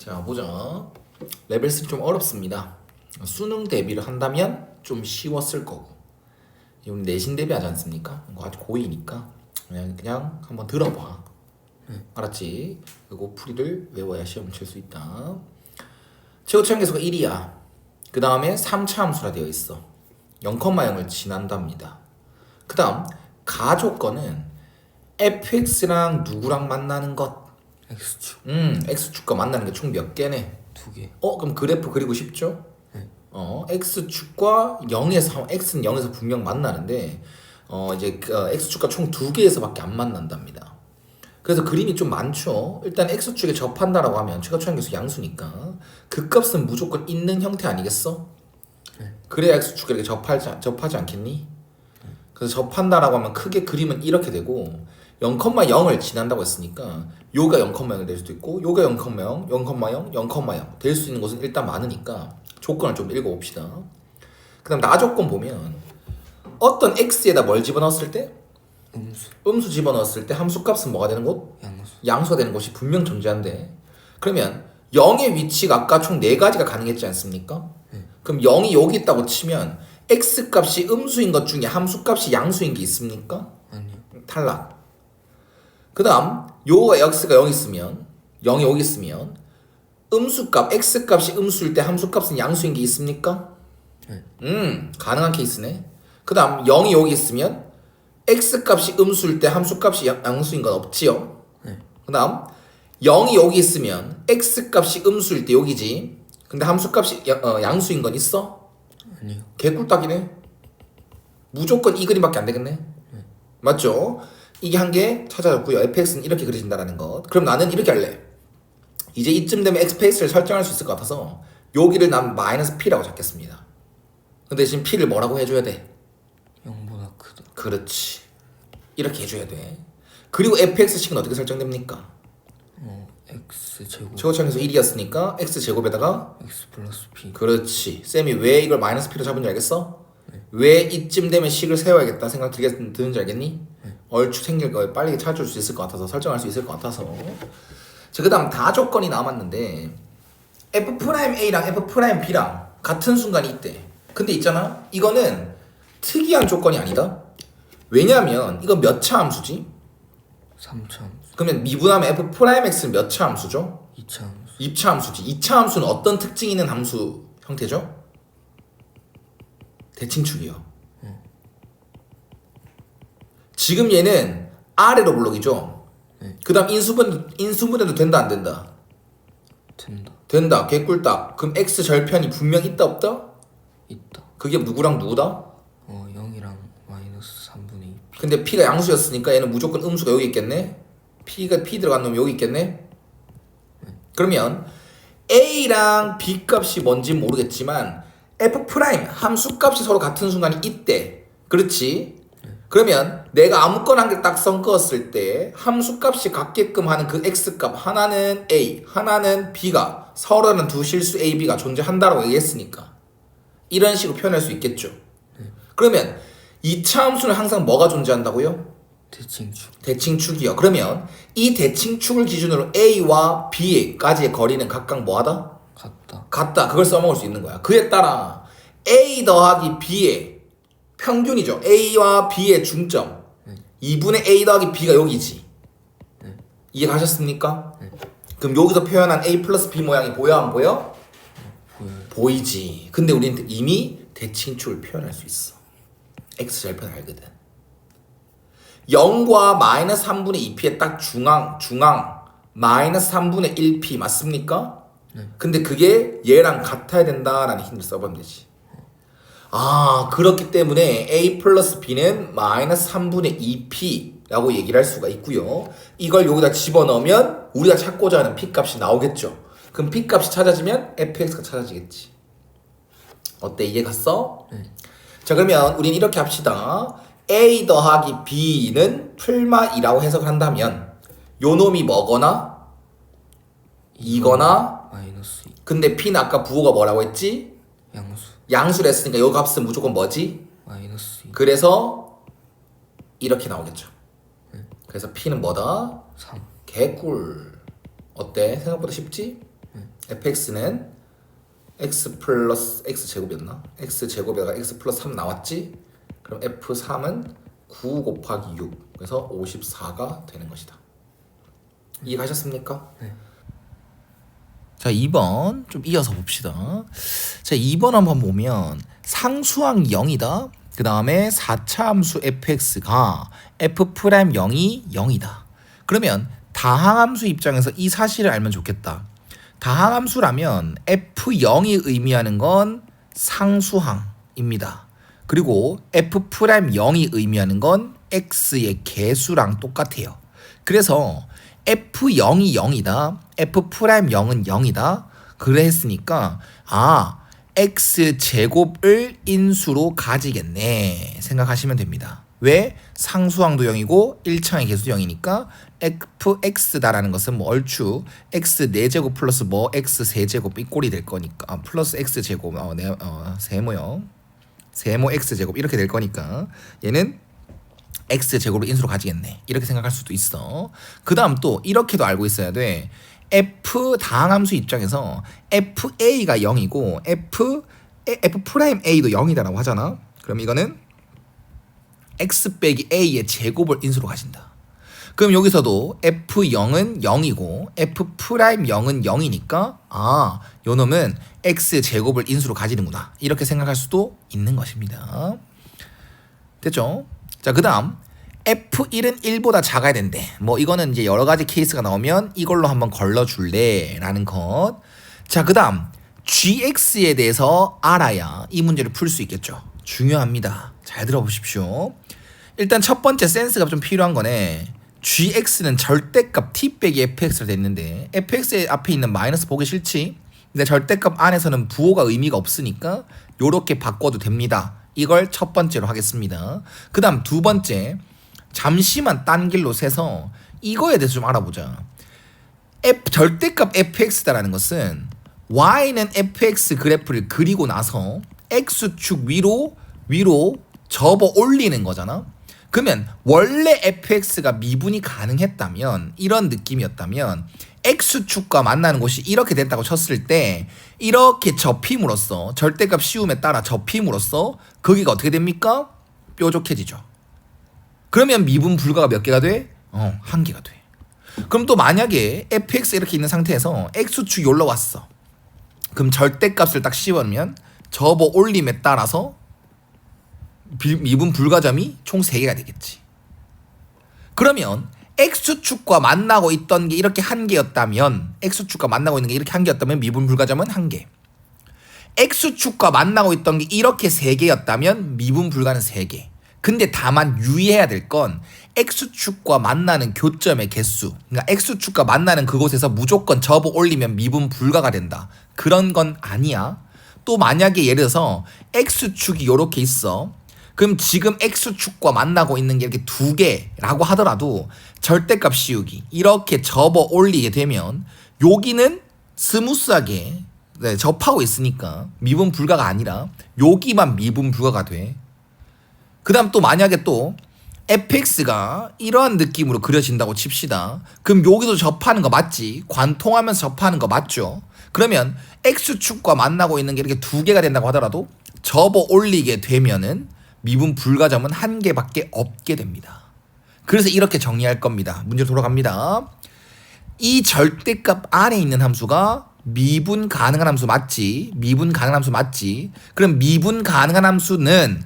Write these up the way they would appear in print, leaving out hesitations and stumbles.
자 보자. 레벨 3 좀 어렵습니다. 수능 대비를 한다면 좀 쉬웠을 거고, 이건 내신 대비하지 않습니까? 이거 아주 고이니까 그냥 한번 들어봐. 알았지? 그리고 풀이를 외워야 시험을 칠 수 있다. 최고 계수가 1이야. 그 다음에 3차 함수라 되어 있어. 0,0을 지난답니다. 그 다음 가조건은 fx랑 누구랑 만나는 것. x축 x축과 만나는 게 총 몇 개네? 2개. 그럼 그래프 그리고 쉽죠? 네. x축과 0에서 x는 0에서 분명 만나는데 이제 x축과 총 2개에서밖에 안 만난답니다. 그래서 그림이 좀 많죠. 일단 x축에 접한다라고 하면 최고차항계수 양수니까 그 값은 무조건 있는 형태 아니겠어? 네. 그래야 x축에 이렇게 접하지 않겠니? 그래서 접한다라고 하면 크게 그림은 이렇게 되고 0,0을 지난다고 했으니까 요가 0,0이 될 수도 있고 요가 0,0, 0,0, 0,0 될 수 있는 곳은 일단 많으니까 조건을 좀 읽어봅시다. 그 다음 나조건 보면 어떤 x에다 뭘 집어넣었을 때? 음수 집어넣었을 때 함수값은 뭐가 되는 곳? 양수가 되는 곳이 분명 존재한대. 그러면 0의 위치가 아까 총 4가지가 가능했지 않습니까? 그럼 0이 여기 있다고 치면 x값이 음수인 것 중에 함수값이 양수인 게 있습니까? 아니요. 탈락. 그 다음 요가 x가 0 있으면 0이 여기 있으면 음수값 x값이 음수일 때 함수값은 양수인 게 있습니까? 가능한 케이스네. 그 다음 0이 여기 있으면 x값이 음수일 때 함수값이 양수인 건 없지요. 그 다음 0이 여기 있으면 x값이 음수일 때 여기지. 근데 함수값이 양수인 건 있어? 아니요. 개꿀딱이네. 무조건 이 그림밖에 안 되겠네. 맞죠? 이게 한 개 찾아졌고요. fx는 이렇게 그려진다라는 것. 그럼 나는 이렇게 할래. 이제 이쯤 되면 x페이스를 설정할 수 있을 것 같아서 여기를 난 마이너스 p라고 잡겠습니다. 근데 지금 p를 뭐라고 해줘야 돼? 0보다 크다. 그렇지. 이렇게 해줘야 돼. 그리고 fx식은 어떻게 설정됩니까? x제곱 최고차항계수 1이었으니까 x제곱에다가 x 플러스 p. 그렇지. 쌤이 왜 이걸 마이너스 p로 잡은 줄 알겠어? 왜 이쯤 되면 식을 세워야겠다 생각 드는지 알겠니? 얼추 생길 거 빨리 찾아줄 수 있을 것 같아서 설정할 수 있을 것 같아서. 자, 그 다음 다조건이 남았는데 f'A랑 f'B랑 같은 순간이 있대. 근데 있잖아, 이거는 특이한 조건이 아니다. 왜냐면 이건 몇 차 함수지? 3차 함수. 그러면 미분하면 f'X는 몇 차 함수죠? 2차 함수. 2차 함수지. 2차 함수는 어떤 특징이 있는 함수 형태죠? 대칭축이요. 지금 얘는 아래로 블록이죠. 그 다음 인수분해도 된다 안 된다? 된다. 된다. 개꿀딱. 그럼 x 절편이 분명 있다 없다? 있다. 그게 누구랑 누구다? 0이랑 마이너스 3분의 2. 근데 p가 양수였으니까 얘는 무조건 음수가 여기 있겠네. p 들어간 놈이 여기 있겠네. 그러면 a랑 b 값이 뭔지 모르겠지만 f' 함수 값이 서로 같은 순간이 있대. 그렇지? 그러면 내가 아무거나 한 개 딱 섞었을 때 함수 값이 같게끔 하는 그 x 값 하나는 a, 하나는 b가 서로는 두 실수 a, b가 존재한다라고 얘기했으니까 이런 식으로 표현할 수 있겠죠. 그러면 2차 함수는 항상 뭐가 존재한다고요? 대칭축. 대칭축이요. 그러면 이 대칭축을 기준으로 a와 b까지의 거리는 각각 뭐하다? 같다. 같다. 그걸 써먹을 수 있는 거야. 그에 따라 a 더하기 b의 평균이죠. a와 b의 중점 2분의 a 더하기 b가 여기지. 이해 가셨습니까? 그럼 여기서 표현한 a 플러스 b 모양이 보여 안 보여? 보여요. 보이지. 근데 우리는 이미 대칭축을 표현할 수 있어. x절편 알거든. 0과 마이너스 3분의 2p의 딱 중앙 마이너스 3분의 1p 맞습니까? 근데 그게 얘랑 같아야 된다라는 힌트를 써보면 되지. 아, 그렇기 때문에 a 플러스 b는 마이너스 3분의 2p라고 얘기를 할 수가 있고요. 이걸 여기다 집어넣으면 우리가 찾고자 하는 p 값이 나오겠죠. 그럼 p 값이 찾아지면 fx가 찾아지겠지. 어때? 이해 갔어? 자, 그러면 우린 이렇게 합시다. a 더하기 b는 풀마이라고 해석을 한다면 요 놈이 뭐거나 이거나, 마이너스 2. 근데 p는 아까 부호가 뭐라고 했지? 양수. 양수를 했으니까 요 값은 무조건 뭐지? 마이너스 2. 그래서 이렇게 나오겠죠. 그래서 p는 뭐다? 3. 개꿀. 어때? 생각보다 쉽지? fx는 x 플러스 x 제곱이었나? x 제곱에다가 x 플러스 3 나왔지? 그럼 f3은 9 곱하기 6 그래서 54가 되는 것이다. 이해가셨습니까? 네. 자 2번 좀 이어서 봅시다. 자 2번 한번 보면 상수항 0이다. 그 다음에 4차 함수 fx가 f'0이 0이다. 그러면 다항함수 입장에서 이 사실을 알면 좋겠다. 다항함수라면 f0이 의미하는 건 상수항입니다. 그리고 f'0이 의미하는 건 x의 개수랑 똑같아요. 그래서 f0이 0이다. f'0은 0이다. 그래 했으니까 x제곱을 인수로 가지겠네 생각하시면 됩니다. 왜? 상수항도 0이고 1차의 개수도 0이니까 fx다라는 것은 뭐 얼추 x 4제곱 플러스 뭐 x 세제곱 이 꼴이 될 거니까 플러스 x제곱 세모 x제곱 이렇게 될 거니까 얘는 x제곱을 인수로 가지겠네 이렇게 생각할 수도 있어. 그 다음 또 이렇게도 알고 있어야 돼. f 다항함수 입장에서 fa가 0이고 f'a도 0이다라고 하잖아. 그럼 이거는 x 빼기 a의 제곱을 인수로 가진다. 그럼 여기서도 f0은 0이고 f'0은 0이니까 요 놈은 x 제곱을 인수로 가지는구나 이렇게 생각할 수도 있는 것입니다. 됐죠? 자, 그 다음 f1은 1보다 작아야 된대. 뭐 이거는 이제 여러 가지 케이스가 나오면 이걸로 한번 걸러줄래 라는 것. 자, 그 다음 gx에 대해서 알아야 이 문제를 풀 수 있겠죠. 중요합니다. 잘 들어보십시오. 일단 첫 번째 센스가 좀 필요한 거네. gx는 절대값 t 빼기 fx로 됐는데 fx 앞에 있는 마이너스 보기 싫지? 근데 절대값 안에서는 부호가 의미가 없으니까 요렇게 바꿔도 됩니다. 이걸 첫 번째로 하겠습니다. 그 다음 두 번째 잠시만 딴 길로 세서 이거에 대해서 좀 알아보자. 절대값 fx다라는 것은 y는 fx 그래프를 그리고 나서 x축 위로 접어 올리는 거잖아. 그러면 원래 fx가 미분이 가능했다면 이런 느낌이었다면 x축과 만나는 곳이 이렇게 됐다고 쳤을 때 이렇게 접힘으로써 절대값 씌움에 따라 접힘으로써 거기가 어떻게 됩니까? 뾰족해지죠. 그러면 미분 불가가 몇 개가 돼? 1개가 돼. 그럼 또 만약에 fx 이렇게 있는 상태에서 x축이 올라왔어. 그럼 절대값을 딱 씌우면 접어 올림에 따라서 미분 불가점이 총 3개가 되겠지. 그러면 x축과 만나고 있던 게 이렇게 1개였다면 x축과 만나고 있는 게 이렇게 1개였다면 미분 불가점은 1개. x축과 만나고 있던 게 이렇게 3개였다면 미분 불가는 3개. 근데 다만 유의해야 될 건 x축과 만나는 교점의 개수. 그러니까 x축과 만나는 그곳에서 무조건 접어 올리면 미분 불가가 된다. 그런 건 아니야. 또 만약에 예를 들어서 x축이 이렇게 있어. 그럼 지금 x축과 만나고 있는 게 이렇게 2개라고 하더라도 절대값 씌우기 이렇게 접어 올리게 되면 여기는 스무스하게 접하고 있으니까 미분 불가가 아니라 여기만 미분 불가가 돼. 그 다음 또 만약에 또 fx가 이러한 느낌으로 그려진다고 칩시다. 그럼 여기도 접하는 거 맞지? 관통하면서 접하는 거 맞죠? 그러면 x축과 만나고 있는 게 이렇게 2개가 된다고 하더라도 접어 올리게 되면은 미분 불가점은 1개밖에 없게 됩니다. 그래서 이렇게 정리할 겁니다. 문제로 돌아갑니다. 이 절대값 안에 있는 함수가 미분 가능한 함수 맞지? 미분 가능한 함수 맞지? 그럼 미분 가능한 함수는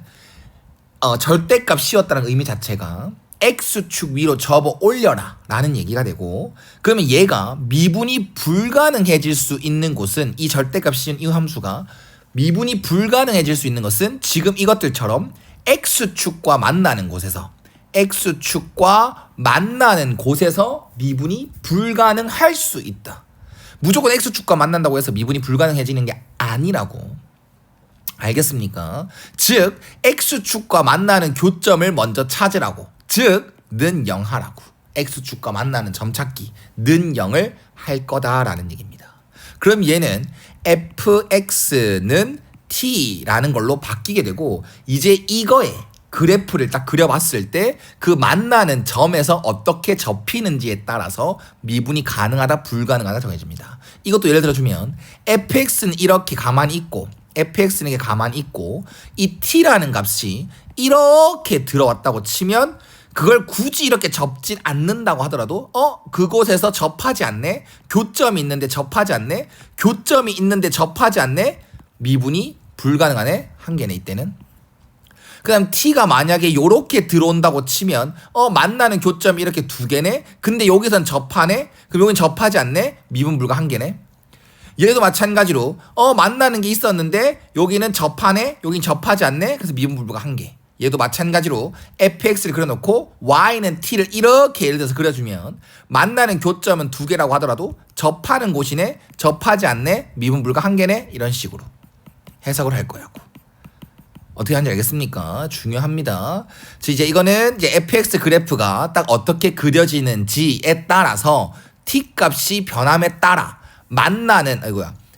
절대값 씌웠다는 의미 자체가 x축 위로 접어 올려라 라는 얘기가 되고, 그러면 얘가 미분이 불가능해질 수 있는 곳은 이 절대값 씌운 이 함수가 미분이 불가능해질 수 있는 것은 지금 이것들처럼 x축과 만나는 곳에서 미분이 불가능할 수 있다. 무조건 x축과 만난다고 해서 미분이 불가능해지는 게 아니라고. 알겠습니까? 즉 x축과 만나는 교점을 먼저 찾으라고. 즉 는 0 하라고. x축과 만나는 점 찾기 는 0을 할 거다라는 얘기입니다. 그럼 얘는 fx는 t라는 걸로 바뀌게 되고, 이제 이거에 그래프를 딱 그려봤을 때 그 만나는 점에서 어떻게 접히는지에 따라서 미분이 가능하다 불가능하다 정해집니다. 이것도 예를 들어주면 fx는 이렇게 가만히 있고 fx는 이렇게 가만히 있고 이 t라는 값이 이렇게 들어왔다고 치면 그걸 굳이 이렇게 접진 않는다고 하더라도 그곳에서 접하지 않네? 교점이 있는데 접하지 않네? 교점이 있는데 접하지 않네? 미분이 불가능하네? 한계네 이때는. 그 다음 t가 만약에 요렇게 들어온다고 치면 만나는 교점이 이렇게 두 개네? 근데 여기선 접하네? 그럼 여긴 접하지 않네? 미분 불가 한계네? 얘도 마찬가지로 만나는 게 있었는데 여기는 접하네? 여긴 접하지 않네? 그래서 미분 불가 한계. 얘도 마찬가지로 fx를 그려놓고 y는 t를 이렇게 예를 들어서 그려주면 만나는 교점은 두 개라고 하더라도 접하는 곳이네? 접하지 않네? 미분 불가 한계네? 이런 식으로 해석을 할 거라고. 어떻게 하는지 알겠습니까? 중요합니다. 이제 이거는 이제 fx 그래프가 딱 어떻게 그려지는지에 따라서 t 값이 변함에 따라 만나는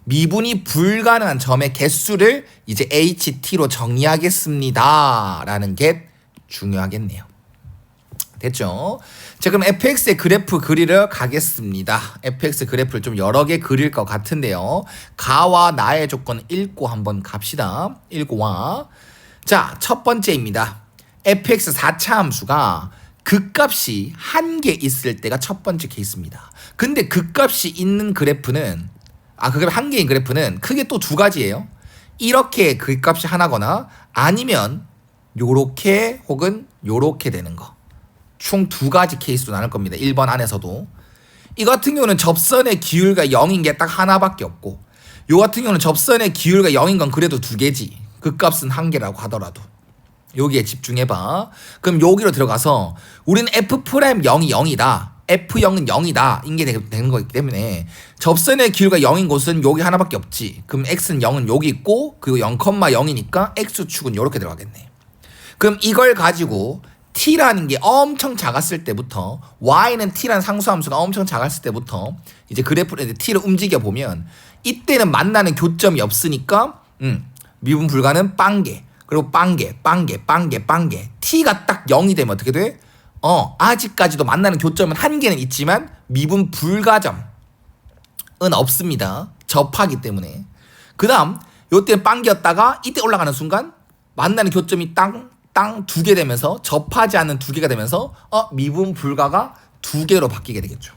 미분이 불가능한 점의 개수를 이제 ht로 정의하겠습니다. 라는 게 중요하겠네요. 됐죠? 자, 그럼 fx의 그래프 그리러 가겠습니다. fx 그래프를 좀 여러 개 그릴 것 같은데요. 가와 나의 조건 읽고 한번 갑시다. 읽고 와. 자, 첫 번째입니다. fx 4차 함수가 극값이 한 개 있을 때가 첫 번째 케이스입니다. 근데 극값이 있는 그래프는 극값이 한 개인 그래프는 크게 또 두 가지예요. 이렇게 극값이 하나거나 아니면 요렇게 혹은 요렇게 되는 거. 총 두 가지 케이스로 나눌 겁니다. 1번 안에서도. 이 같은 경우는 접선의 기울기가 0인 게 딱 하나밖에 없고 요 같은 경우는 접선의 기울기가 0인 건 그래도 두 개지. 극값은 한 개라고 하더라도. 여기에 집중해봐. 그럼 여기로 들어가서 우리는 f'0이 0이다. f0은 0이다. 이게 되는 거기 때문에 접선의 기울기가 0인 곳은 여기 하나밖에 없지. 그럼 x는 0은 여기 있고 그리고 0,0이니까 x축은 이렇게 들어가겠네. 그럼 이걸 가지고 t라는 게 엄청 작았을 때부터 y는 t라는 상수함수가 엄청 작았을 때부터 이제 그래프를 t를 움직여 보면 이때는 만나는 교점이 없으니까 미분 불가는 빵개 그리고 빵개 t가 딱 0이 되면 어떻게 돼? 아직까지도 만나는 교점은 한 개는 있지만 미분 불가점은 없습니다. 접하기 때문에. 그 다음 요때는 빵개였다가 이때 올라가는 순간 만나는 교점이 땅 두 개 되면서 접하지 않는 두 개가 되면서 미분 불가가 두 개로 바뀌게 되겠죠.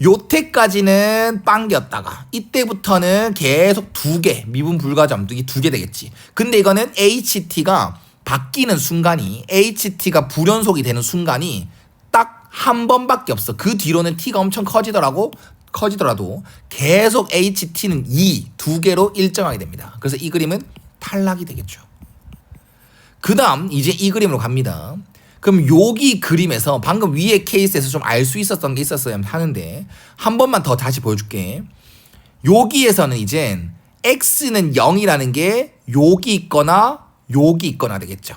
요때까지는 빵개였다가 이때부터는 계속 두 개 미분 불가점 두 개 되겠지. 근데 이거는 HT가 바뀌는 순간이 HT가 불연속이 되는 순간이 딱 한 번밖에 없어. 그 뒤로는 T가 엄청 커지더라도 계속 HT는 두 개로 일정하게 됩니다. 그래서 이 그림은 탈락이 되겠죠. 그 다음 이제 이 그림으로 갑니다. 그럼 여기 그림에서 방금 위에 케이스에서 좀 알 수 있었던 게 있었어야 하는데 한 번만 더 다시 보여줄게. 여기에서는 이젠 x는 0이라는 게 여기 있거나 되겠죠.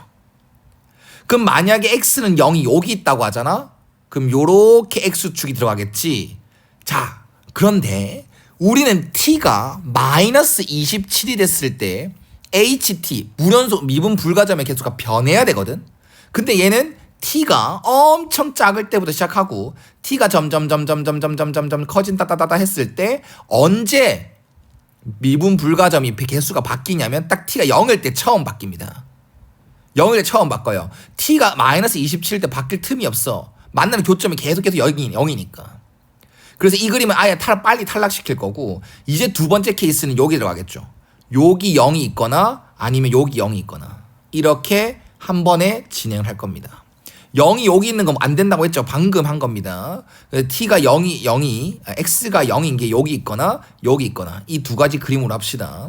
그럼 만약에 x는 0이 여기 있다고 하잖아. 그럼 요렇게 x축이 들어가겠지. 자, 그런데 우리는 t가 마이너스 27이 됐을 때 ht 무연속 미분 불가점의 개수가 변해야 되거든. 근데 얘는 t가 엄청 작을 때부터 시작하고 t가 점점 커진다 했을 때 언제 미분 불가점이 개수가 바뀌냐면 딱 t가 0일 때 처음 바뀝니다. 0일 때 처음 바꿔요. t가 마이너스 27일 때 바뀔 틈이 없어. 만나는 교점이 계속해서 0이니까. 그래서 이 그림은 아예 빨리 탈락시킬 거고 이제 두 번째 케이스는 여기 들어가겠죠. 여기 0이 있거나 아니면 여기 0이 있거나 이렇게 한 번에 진행을 할 겁니다. 0이 여기 있는 건 안 된다고 했죠. 방금 한 겁니다. t가 x가 0인 게 여기 있거나 이 두 가지 그림으로 합시다.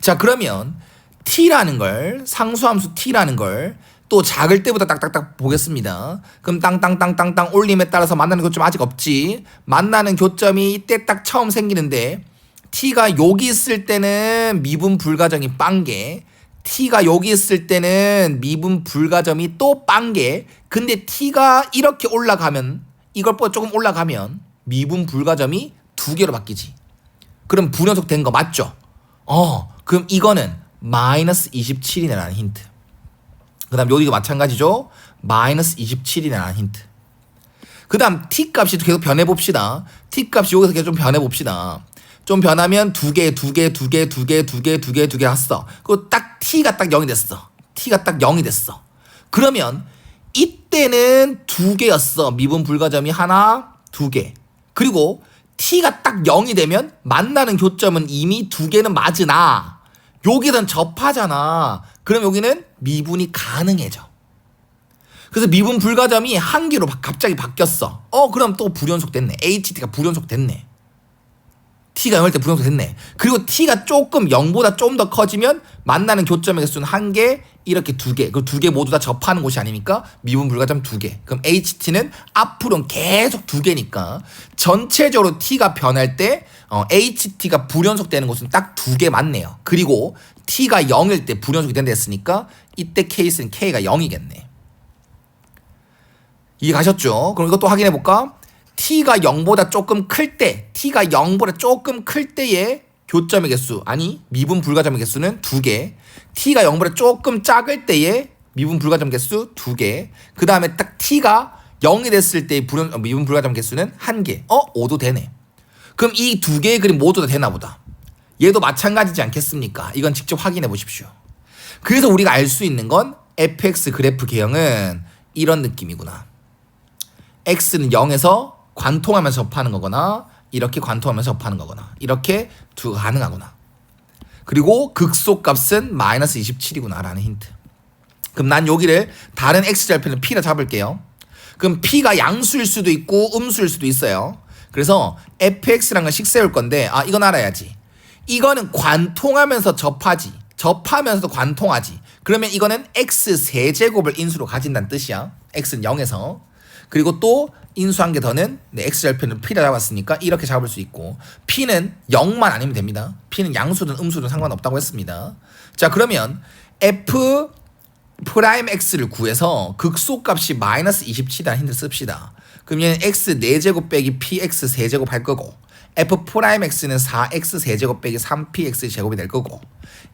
자, 그러면 t라는 걸 상수함수 t라는 걸 또 작을 때부터 딱딱딱 보겠습니다. 그럼 땅땅 올림에 따라서 만나는 교점 아직 없지. 만나는 교점이 이때 딱 처음 생기는데 t가 여기 있을 때는 미분 불가점이 빵개. t가 여기 있을 때는 미분 불가점이 또 빵개. 근데 t가 이렇게 올라가면 이걸보다 조금 올라가면 미분 불가점이 두 개로 바뀌지. 그럼 불연속 된 거 맞죠? 그럼 이거는 마이너스 27이네라는 힌트. 그 다음 여기도 마찬가지죠. 마이너스 27이라는 힌트. 그 다음 t 값이 계속 변해봅시다. t 값이 여기서 계속 좀 변해봅시다. 좀 변하면 두 개 했어. 그리고 딱 t가 딱 0이 됐어. t가 딱 0이 됐어. 그러면 이때는 두 개였어. 미분 불가점이 하나, 두 개. 그리고 t가 딱 0이 되면 만나는 교점은 이미 두 개는 맞으나 여기는 접하잖아. 그럼 여기는 미분이 가능해져. 그래서 미분 불가점이 한 개로 갑자기 바뀌었어. 그럼 또 불연속 됐네. HT가 불연속 됐네. t가 0일 때 불연속 됐네. 그리고 t가 조금 0보다 좀 더 커지면 만나는 교점의 개수는 한 개, 이렇게 두 개. 그 두 개 모두 다 접하는 곳이 아닙니까? 미분 불가점 두 개. 그럼 HT는 앞으로는 계속 두 개니까 전체적으로 t가 변할 때 HT가 불연속 되는 곳은 딱 두 개 맞네요. 그리고 t가 0일 때 불연속이 된다 했으니까 이때 케이스는 k가 0이겠네. 이해 가셨죠? 그럼 이것도 확인해 볼까? t가 0보다 조금 클 때, t가 0보다 조금 클 때의 교점의 개수, 아니 미분 불가점의 개수는 두 개. t가 0보다 조금 작을 때의 미분 불가점 개수 두 개. 그 다음에 딱 t가 0이 됐을 때의 미분 불가점 개수는 한 개. 5도 되네. 그럼 이 두 개의 그림 모두 다 되나 보다. 얘도 마찬가지지 않겠습니까? 이건 직접 확인해 보십시오. 그래서 우리가 알 수 있는 건 fx 그래프 개형은 이런 느낌이구나. x는 0에서 관통하면서 접하는 거거나 이렇게 관통하면서 접하는 거거나 이렇게 두가 가능하구나. 그리고 극소값은 마이너스 27이구나 라는 힌트. 그럼 난 여기를 다른 x절편을 p라 잡을게요. 그럼 p가 양수일 수도 있고 음수일 수도 있어요. 그래서 fx라는 걸 식 세울 건데 이건 알아야지. 이거는 관통하면서 접하지. 접하면서도 관통하지. 그러면 이거는 x 세제곱을 인수로 가진다는 뜻이야. x는 0에서. 그리고 또 인수 한 개 더는 x절편을 p라 잡았으니까 이렇게 잡을 수 있고 p는 0만 아니면 됩니다. p는 양수든 음수든 상관없다고 했습니다. 자 그러면 f 프라임 x를 구해서 극소값이 마이너스 27이라는 힌트를 씁시다. 그럼 얘는 x 4제곱 빼기 px 세제곱 할 거고 f 프라임 x는 4x 세제곱 빼기 3px 제곱이 될 거고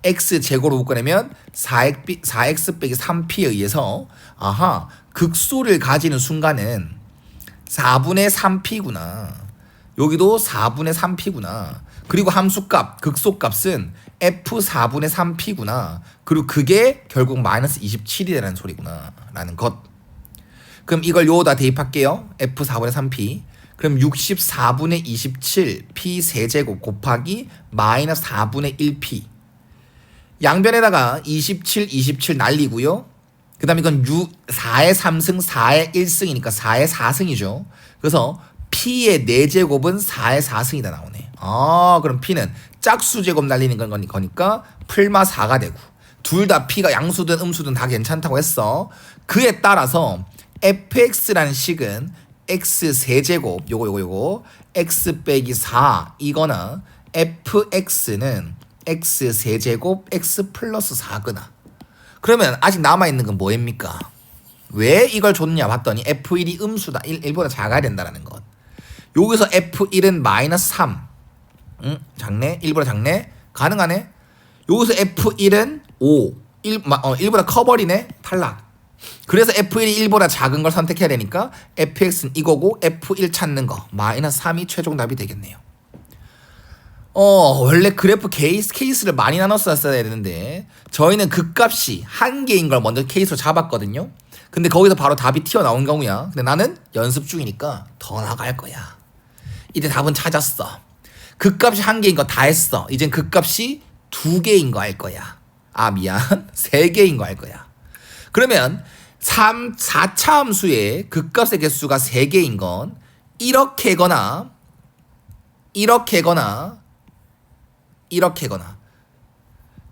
x 제곱으로 묶어내면 4x 빼기 3p에 의해서 극소를 가지는 순간은 4분의 3p구나. 여기도 4분의 3p구나. 그리고 함수값, 극소값은 f 4분의 3p구나. 그리고 그게 결국 마이너스 27이라는 소리구나 라는 것. 그럼 이걸 요다 대입할게요. f 4분의 3p. 그럼 64분의 27 p 세제곱 곱하기 마이너스 4분의 1p. 양변에다가 27 날리고요. 그 다음에 이건 4의 3승 4의 1승이니까 4의 4승이죠. 그래서 p의 4제곱은 4의 4승이다 나오네. 그럼 p는 짝수 제곱 날리는 거니까 풀마 4가 되고 둘 다 p가 양수든 음수든 다 괜찮다고 했어. 그에 따라서 fx라는 식은 x 세제곱 요거 x 빼기 4 이거나 fx는 x 세제곱 x 플러스 4거나. 그러면 아직 남아있는 건 뭐입니까? 왜 이걸 줬냐 봤더니 f1이 음수다. 1보다 작아야 된다는 것. 여기서 f1은 마이너스 3. 작네? 1보다 작네? 가능하네? 여기서 f1은 5. 1보다 커버리네? 탈락. 그래서 f1이 1보다 작은 걸 선택해야 되니까 fx는 이거고 f1 찾는 거 마이너스 3이 최종 답이 되겠네요. 원래 그래프 케이스를 많이 나눴었어야 되는데 저희는 극값이 한 개인 걸 먼저 케이스로 잡았거든요. 근데 거기서 바로 답이 튀어나온 경우야. 근데 나는 연습 중이니까 더 나갈 거야. 이제 답은 찾았어. 극값이 한 개인 거 다 했어. 이젠 극값이 두 개인 거 알 거야. 미안. 세 개인 거 알 거야. 그러면 4차 함수의 극값의 개수가 세 개인 건 이렇게거나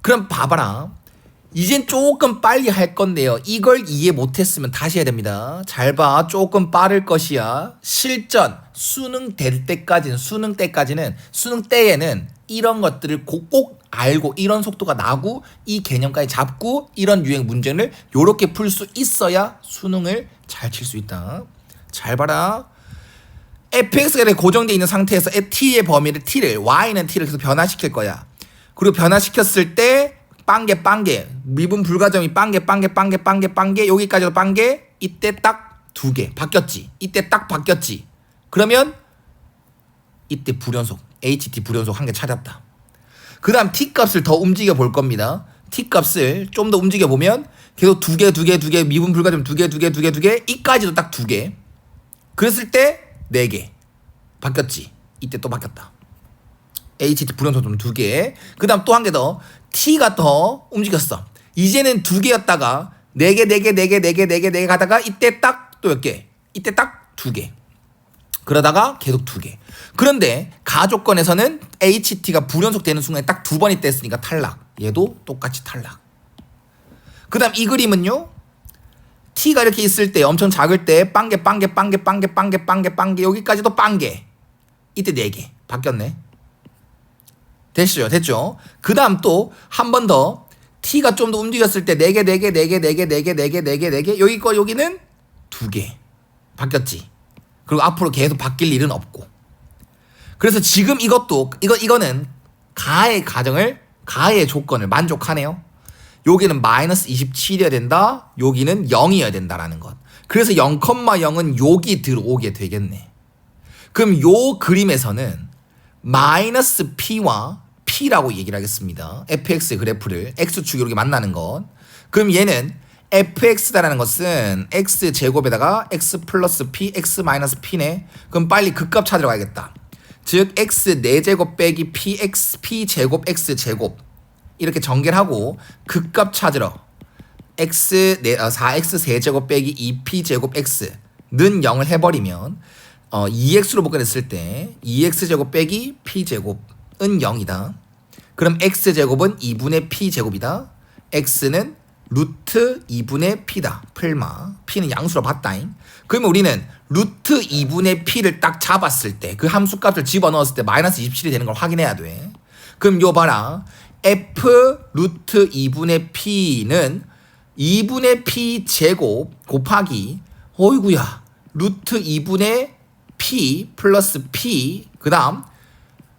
그럼 봐봐라. 이젠 조금 빨리 할 건데요. 이걸 이해 못했으면 다시 해야 됩니다. 잘 봐. 조금 빠를 것이야. 실전 수능 될 때까지는 수능 때에는 이런 것들을 꼭 알고 이런 속도가 나고 이 개념까지 잡고 이런 유형 문제를 요렇게 풀 수 있어야 수능을 잘 칠 수 있다. 잘 봐라. fx가 고정되어 있는 상태에서 t의 범위를 y는 t를 계속 변화시킬 거야. 그리고 변화시켰을 때 빵개 미분 불가점이 빵개 여기까지도 빵개 이때 딱 2개 바뀌었지. 이때 딱 바뀌었지. 그러면 이때 불연속 HT 불연속 한 개 찾았다. 그 다음 T값을 더 움직여 볼 겁니다. T값을 좀 더 움직여 보면 계속 2개 미분 불가점 2개 이까지도 딱 2개. 그랬을 때 4개 바뀌었지. 이때 또 바뀌었다. HT 불연속 좀 2개. 그 다음 또 한 개 더 T가 더 움직였어. 이제는 2개였다가 4개 가다가 이때 딱 또 몇 개? 이때 딱 2개. 그러다가 계속 2개. 그런데 가조건에서는 HT가 불연속 되는 순간에 딱 2번이 뗐으니까 탈락. 얘도 똑같이 탈락. 그 다음 이 그림은요. T가 이렇게 있을 때 엄청 작을 때 빵개 여기까지도 빵개. 이때 4개. 바뀌었네. 됐죠? 그 다음 또 한 번 더 T가 좀 더 움직였을 때 4개 여기는 2개. 바뀌었지. 그리고 앞으로 계속 바뀔 일은 없고. 그래서 지금 이거는 가의 조건을 만족하네요. 여기는 마이너스 27이어야 된다. 여기는 0이어야 된다라는 것. 그래서 0,0은 여기 들어오게 되겠네. 그럼 요 그림에서는 마이너스 P와 P라고 얘기를 하겠습니다. fx의 그래프를 x축이 이렇게 만나는 것. 그럼 얘는 fx다라는 것은 x제곱에다가 x 플러스 p, x 마이너스 p네. 그럼 빨리 극값 찾으러 가야겠다. 즉 x 4제곱 빼기 p제곱 x제곱 이렇게 전개를 하고 극값 찾으러4x 세제곱 빼기 2p제곱 x는 0을 해버리면 2x로 복근했을 때 2x제곱 빼기 p제곱은 0이다. 그럼 x제곱은 2분의 p제곱이다. x는 루트 2분의 p다. 풀마. p는 양수로 봤다잉. 그러면 우리는 루트 2분의 p를 딱 잡았을 때 그 함수값을 집어넣었을 때 마이너스 27이 되는 걸 확인해야 돼. 그럼 요 봐라. f 루트 2분의 p는 2분의 p 제곱 곱하기 어이구야 루트 2분의 p 플러스 p 그 다음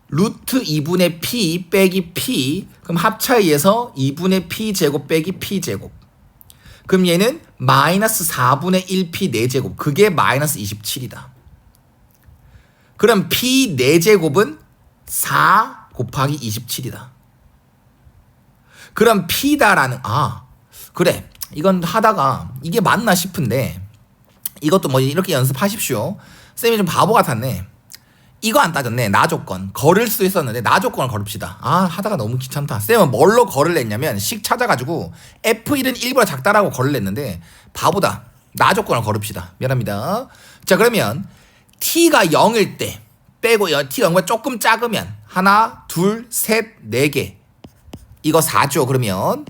루트 2분의 p 빼기 p 그럼 합차에 의해서 2분의 p 제곱 빼기 p 제곱 그럼 얘는 마이너스 4분의 1p 4제곱 그게 마이너스 27이다. 그럼 p 4제곱은 4 곱하기 27이다. 그럼 p다라는 그래 이건 하다가 이게 맞나 싶은데 이것도 뭐 이렇게 연습하십시오. 쌤이 좀 바보 같았네. 이거 안 따졌네. 나 조건 걸을 수 있었는데 나 조건을 걸읍시다. 하다가 너무 귀찮다. 쌤은 뭘로 걸을 냈냐면 식 찾아가지고 F1은 1보다 작다라고 걸을 냈는데 바보다. 나 조건을 걸읍시다. 미안합니다. 자 그러면 T가 0일 때 빼고 T가 0보다 조금 작으면 하나 둘 셋 4개 이거 4죠. 그러면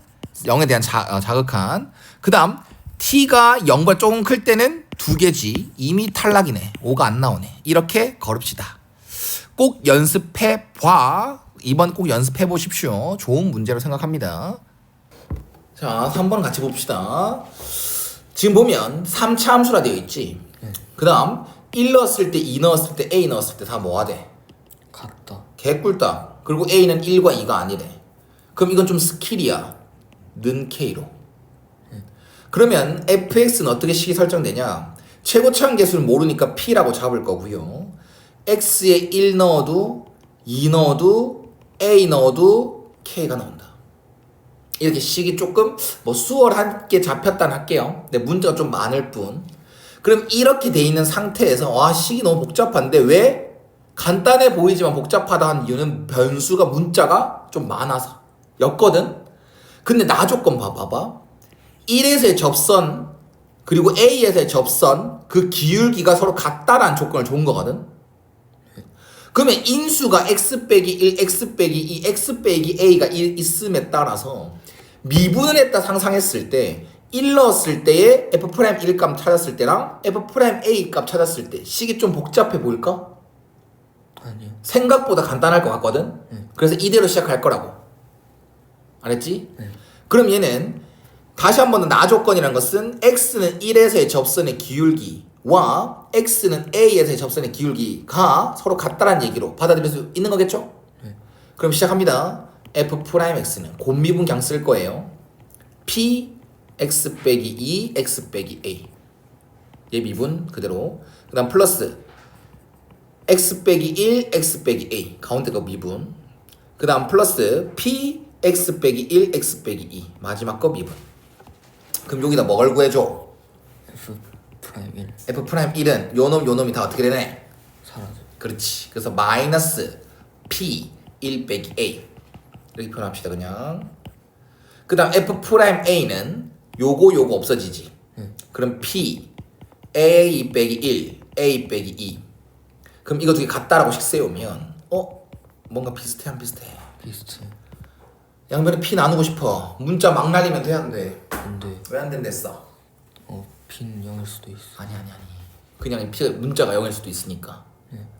0에 대한 자극한 그 다음 T가 0보다 조금 클 때는 2개지. 이미 탈락이네. 5가 안 나오네. 이렇게 걸읍시다. 꼭 연습해봐. 이번 꼭 연습해보십시오. 좋은 문제로 생각합니다. 자 3번 같이 봅시다. 지금 보면 3차 함수라 되어 있지. 그 다음 1 넣었을 때 2 넣었을 때 A 넣었을 때 다 뭐가 돼? 같다. 개꿀다. 그리고 A는 1과 2가 아니래. 그럼 이건 좀 스킬이야. 는 K로. 그러면 fx는 어떻게 식이 설정되냐? 최고차항 계수를 모르니까 p라고 잡을 거고요. x에 1 넣어도 2 넣어도 a 넣어도 k가 나온다. 이렇게 식이 조금 뭐 수월하게 잡혔다는 할게요. 근데 문제가 좀 많을 뿐. 그럼 이렇게 돼 있는 상태에서 식이 너무 복잡한데 왜? 간단해 보이지만 복잡하다 한 이유는 변수가 문자가 좀 많아서 였거든. 근데 나 조건 봐봐. 1에서의 접선 그리고 A에서의 접선 그 기울기가 서로 같다라는 조건을 준 거거든. 그러면 인수가 x 빼기 1, x 빼기 2, x 빼기 a가 1 있음에 따라서 미분을 했다 상상했을 때 1 넣었을 때의 f'1 값 찾았을 때랑 f'(a) 값 찾았을 때 식이 좀 복잡해 보일까? 아니요. 생각보다 간단할 것 같거든. 그래서 이대로 시작할 거라고. 알았지? 네. 그럼 얘는 다시 한 번 더 나 조건이라는 것은 x는 1에서의 접선의 기울기와 x는 a에서의 접선의 기울기가 서로 같다라는 얘기로 받아들일 수 있는 거겠죠? 네. 그럼 시작합니다. f 프라임 x는 곱미분 그냥 쓸 거예요. p x 빼기 2 x 빼기 a. 얘 미분 그대로. 그다음 플러스 x 빼기 1 x 빼기 a. 가운데 거 미분. 그다음 플러스 p x 빼기 1 x 빼기 2. 마지막 거 미분. 그럼 여기다 뭘 구해줘? F 프라임 1 f 프라임 1은 요 놈이 다 어떻게 되네? 사라져. 그렇지. 그래서 마이너스 p 1 빼기 a 이렇게 표현합시다 그냥. 그 다음 f 프라임 a는 요거 없어지지. 그럼 p a 빼기 1 a 빼기 2. 그럼 이거 두 개 같다라고 식 세우면 뭔가 비슷해 안 비슷해? 비슷해. 양변에 p 나누고 싶어. 문자 막 날리면 돼 안 돼? 근데 왜 안 된댔어? 핀 0일 수도 있어. 아니 그냥 문자가 0일 수도 있으니까.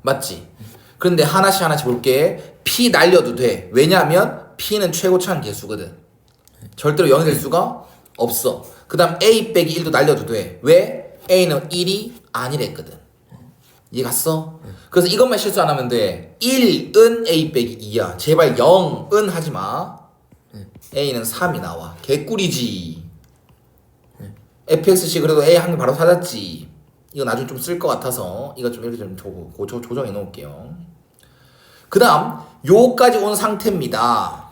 맞지? 그런데 하나씩 볼게. p 날려도 돼. 왜냐하면 p는 최고차항 계수거든. 절대로 0이 될 수가 없어. 그 다음 a 빼기 1도 날려도 돼. 왜? a는 1이 아니랬거든. 이해 갔어? 그래서 이것만 실수 안 하면 돼. 1은 a 빼기 2야. 제발 0은 하지마. a는 3이 나와. 개꿀이지. fx씨 그래도 a 한 개 바로 찾았지. 이거 나중에 좀 쓸 것 같아서 이거 좀 이렇게 좀 조정해 놓을게요. 그 다음 요까지 온 상태입니다.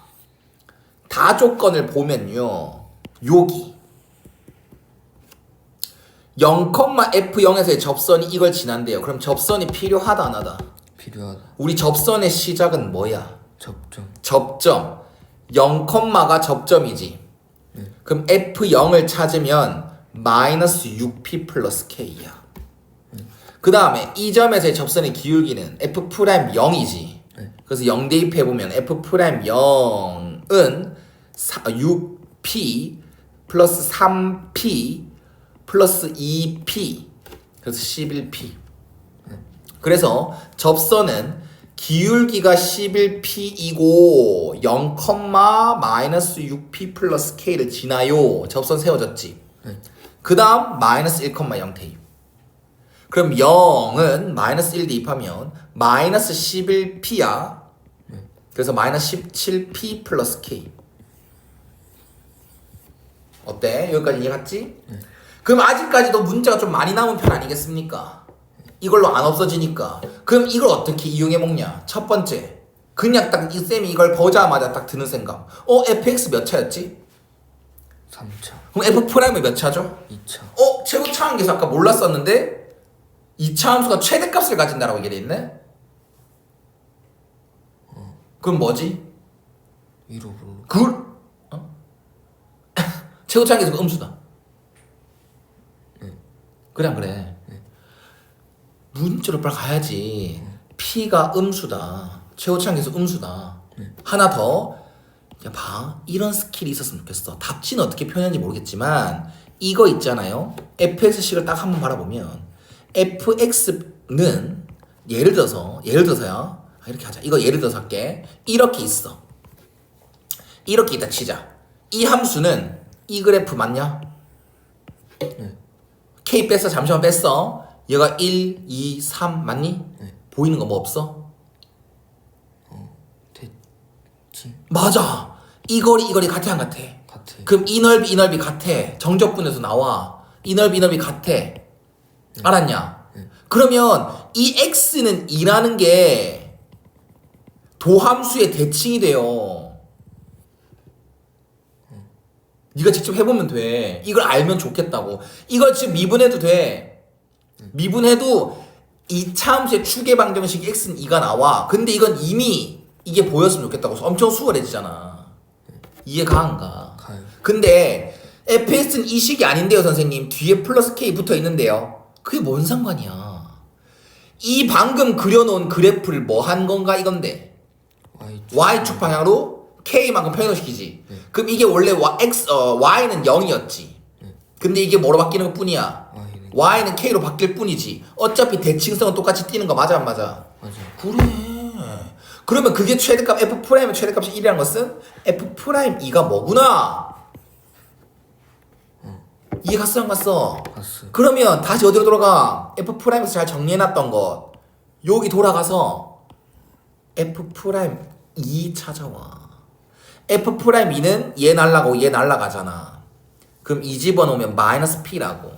다 조건을 보면요, 여기 0,f0에서의 접선이 이걸 지난대요. 그럼 접선이 필요하다 안 하다? 필요하다. 우리 접선의 시작은 뭐야? 접점. 접점. 0,가 접점이지. 그럼 f0을 찾으면 마이너스 6p 플러스 k야. 그 다음에 이 점에서의 접선의 기울기는 f 프라임 0이지. 그래서 0 대입해보면 f 프라임 0은 6p 플러스 3p 플러스 2p 그래서 11p. 그래서 접선은 기울기가 11p이고 0, 마이너스 6p 플러스 k를 지나요. 접선 세워졌지. 그 다음 마이너스 1,0 대입. 그럼 0은 마이너스 1 대입하면 마이너스 11p야. 그래서 마이너스 17p 플러스 k. 어때? 여기까지 이해 갔지? 그럼 아직까지도 문제가 좀 많이 남은 편 아니겠습니까? 이걸로 안 없어지니까. 그럼 이걸 어떻게 이용해 먹냐? 첫 번째, 그냥 딱 이 쌤이 이걸 보자마자 딱 드는 생각. fx 몇 차였지? 3차. 그럼 f 프라임이 몇 차죠? 2차. 최고차항 계수 아까 몰랐었는데 2차 함수가 최대값을 가진다라고 얘기돼 있네? 그럼 뭐지? 위로 불러. 그걸 최고차항 계수가 음수다. 그래 안 그래? 문자로 빨리 가야지. p가 음수다. 최고차항 계수 음수다. 하나 더. 야, 봐. 이런 스킬이 있었으면 좋겠어. 답지는 어떻게 표현하는지 모르겠지만 이거 있잖아요. fx식을 딱 한번 바라보면 fx는 예를 들어서야. 이렇게 하자. 이거 예를 들어서 할게. 이렇게 있어. 이렇게 있다 치자. 이 함수는 이 그래프 맞냐? K 뺐어. 잠시만 뺐어. 얘가 1, 2, 3 맞니? 보이는 거 뭐 없어? 됐지. 맞아. 이 거리 같아 안 같아? 같아. 그럼 이 넓이 같아. 정적분에서 나와. 이 넓이 같아. 알았냐? 그러면 이 x는 2라는 게 도함수의 대칭이 돼요. 네가 직접 해보면 돼. 이걸 알면 좋겠다고. 이걸 지금 미분해도 돼. 미분해도 2차 함수의 추계 방정식 x는 2가 나와. 근데 이건 이미 이게 보였으면 좋겠다고. 엄청 수월해지잖아. 이해가 안 가? 가요. 근데 fx는 이 식이 아닌데요 선생님. 뒤에 플러스 k 붙어 있는데요. 그게 뭔 상관이야? 이 방금 그려놓은 그래프를 뭐 한 건가 이건데. y축 방향으로 k만큼 평행을 시키지. 그럼 이게 원래 y는 0이었지. 근데 이게 뭐로 바뀌는 것 뿐이야? y는 k로 바뀔 뿐이지. 어차피 대칭성은 똑같이 띄는 거 맞아 안 맞아? 맞아. 그래. 그러면 그게 최대값 f 프라임의 최대값이 1이라는 것은 f 프라임 2가 뭐구나. 이해 갔어 안 갔어? 갔어. 그러면 다시 어디로 돌아가? f 프라임에서 잘 정리해놨던 것 여기 돌아가서 f 프라임 2 찾아와. F'2는 얘 날라가고 얘 날라가잖아. 그럼 이 집어넣으면 마이너스 P라고.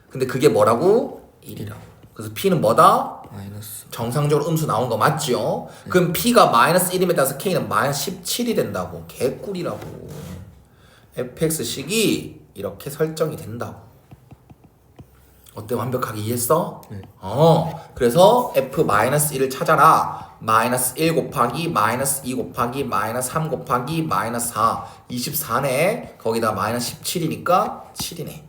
근데 그게 뭐라고? 1이라고. 그래서 P는 뭐다? 마이너스. 정상적으로 음수 나온 거 맞죠? 그럼 P가 마이너스 1이면 따라서 K는 마이너스 17이 된다고. 개꿀이라고. fx식이 이렇게 설정이 된다고. 어때? 완벽하게 이해했어? 네. 그래서 f-1을 찾아라. 마이너스 1 곱하기 마이너스 2 곱하기 마이너스 3 곱하기 마이너스 4 24네. 거기다 마이너스 17이니까 7이네.